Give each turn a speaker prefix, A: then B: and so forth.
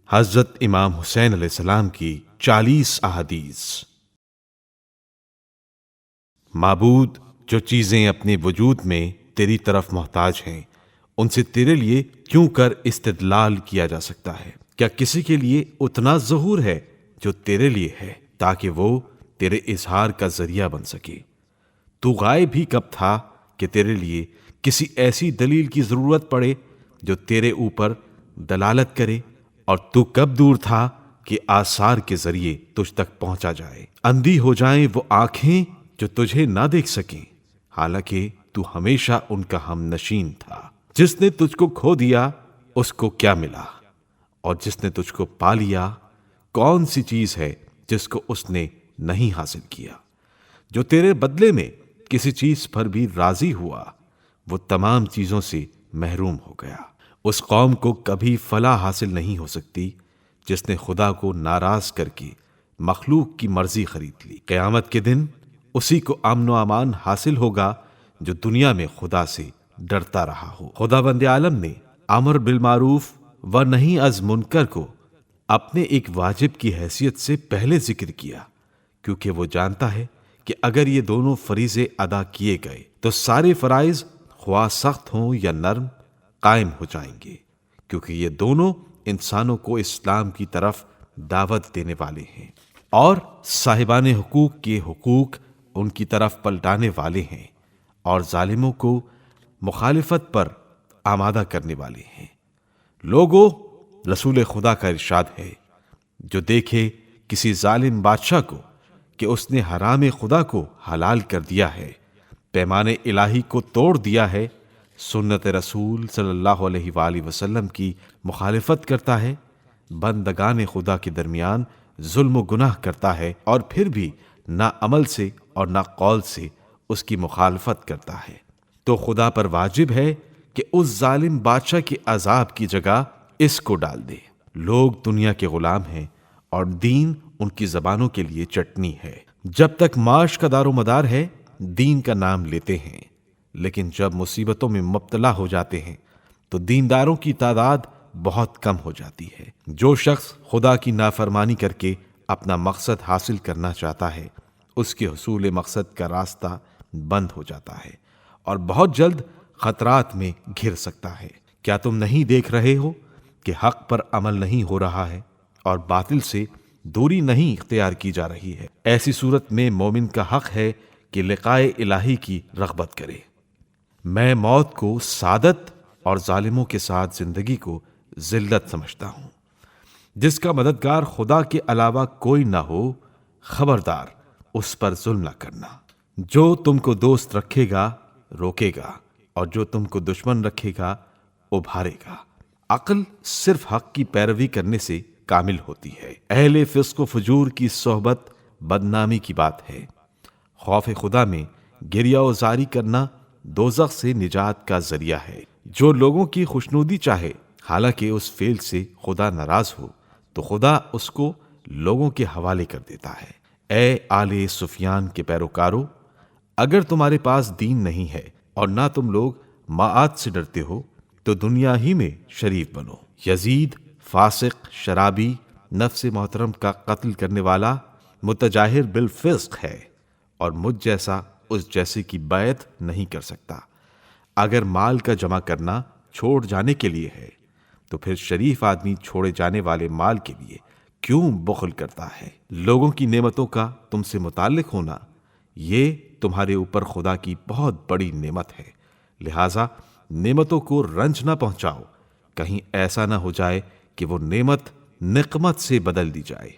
A: حضرت امام حسین علیہ السلام کی 40 احادیث۔ معبود، جو چیزیں اپنے وجود میں تیری طرف محتاج ہیں ان سے تیرے لیے کیوں کر استدلال کیا جا سکتا ہے؟ کیا کسی کے لیے اتنا ظہور ہے جو تیرے لیے ہے تاکہ وہ تیرے اظہار کا ذریعہ بن سکے؟ تو غائب بھی کب تھا کہ تیرے لیے کسی ایسی دلیل کی ضرورت پڑے جو تیرے اوپر دلالت کرے، اور تو کب دور تھا کہ آثار کے ذریعے تجھ تک پہنچا جائے؟ اندھی ہو جائیں وہ آنکھیں جو تجھے نہ دیکھ سکیں، حالانکہ تو ہمیشہ ان کا ہم نشین تھا۔ جس نے تجھ کو کھو دیا اس کو کیا ملا، اور جس نے تجھ کو پا لیا کون سی چیز ہے جس کو اس نے نہیں حاصل کیا؟ جو تیرے بدلے میں کسی چیز پر بھی راضی ہوا وہ تمام چیزوں سے محروم ہو گیا۔ اس قوم کو کبھی فلاح حاصل نہیں ہو سکتی جس نے خدا کو ناراض کر کے مخلوق کی مرضی خرید لی۔ قیامت کے دن اسی کو امن و امان حاصل ہوگا جو دنیا میں خدا سے ڈرتا رہا ہو۔ خداوند عالم نے امر بالمعروف و نہی از منکر کو اپنے ایک واجب کی حیثیت سے پہلے ذکر کیا، کیونکہ وہ جانتا ہے کہ اگر یہ دونوں فریضے ادا کیے گئے تو سارے فرائض خواہ سخت ہوں یا نرم قائم ہو جائیں گے، کیونکہ یہ دونوں انسانوں کو اسلام کی طرف دعوت دینے والے ہیں، اور صاحبان حقوق کے حقوق ان کی طرف پلٹانے والے ہیں، اور ظالموں کو مخالفت پر آمادہ کرنے والے ہیں۔ لوگو، رسول خدا کا ارشاد ہے، جو دیکھے کسی ظالم بادشاہ کو کہ اس نے حرام خدا کو حلال کر دیا ہے، پیمانے الہی کو توڑ دیا ہے، سنت رسول صلی اللہ علیہ وآلہ وسلم کی مخالفت کرتا ہے، بندگان خدا کے درمیان ظلم و گناہ کرتا ہے، اور پھر بھی نہ عمل سے اور نہ قول سے اس کی مخالفت کرتا ہے، تو خدا پر واجب ہے کہ اس ظالم بادشاہ کے عذاب کی جگہ اس کو ڈال دے۔ لوگ دنیا کے غلام ہیں اور دین ان کی زبانوں کے لیے چٹنی ہے۔ جب تک معاش کا دار و مدار ہے دین کا نام لیتے ہیں، لیکن جب مصیبتوں میں مبتلا ہو جاتے ہیں تو دینداروں کی تعداد بہت کم ہو جاتی ہے۔ جو شخص خدا کی نافرمانی کر کے اپنا مقصد حاصل کرنا چاہتا ہے اس کے حصول مقصد کا راستہ بند ہو جاتا ہے اور بہت جلد خطرات میں گھر سکتا ہے۔ کیا تم نہیں دیکھ رہے ہو کہ حق پر عمل نہیں ہو رہا ہے اور باطل سے دوری نہیں اختیار کی جا رہی ہے؟ ایسی صورت میں مومن کا حق ہے کہ لقائے الہی کی رغبت کرے۔ میں موت کو سعادت اور ظالموں کے ساتھ زندگی کو ذلت سمجھتا ہوں۔ جس کا مددگار خدا کے علاوہ کوئی نہ ہو، خبردار اس پر ظلم نہ کرنا۔ جو تم کو دوست رکھے گا روکے گا، اور جو تم کو دشمن رکھے گا ابھارے گا۔ عقل صرف حق کی پیروی کرنے سے کامل ہوتی ہے۔ اہل فسق و فجور کی صحبت بدنامی کی بات ہے۔ خوف خدا میں گریہ و زاری کرنا دوزخ سے نجات کا ذریعہ ہے۔ جو لوگوں کی خوشنودی چاہے حالانکہ اس فعل سے خدا ناراض ہو تو خدا اس کو لوگوں کے حوالے کر دیتا ہے۔ اے آل سفیان کے پیروکارو، اگر تمہارے پاس دین نہیں ہے اور نہ تم لوگ معاد سے ڈرتے ہو تو دنیا ہی میں شریف بنو۔ یزید فاسق، شرابی، نفس محترم کا قتل کرنے والا متجاہر بالفسق ہے، اور مجھ جیسا اس جیسے کی بیعت نہیں کر سکتا۔ اگر مال کا جمع کرنا چھوڑ جانے کے لیے ہے تو پھر شریف آدمی چھوڑے جانے والے مال کے لیے کیوں بخل کرتا ہے؟ لوگوں کی نعمتوں کا تم سے متعلق ہونا یہ تمہارے اوپر خدا کی بہت بڑی نعمت ہے، لہٰذا نعمتوں کو رنج نہ پہنچاؤ، کہیں ایسا نہ ہو جائے کہ وہ نعمت نقمت سے بدل دی جائے۔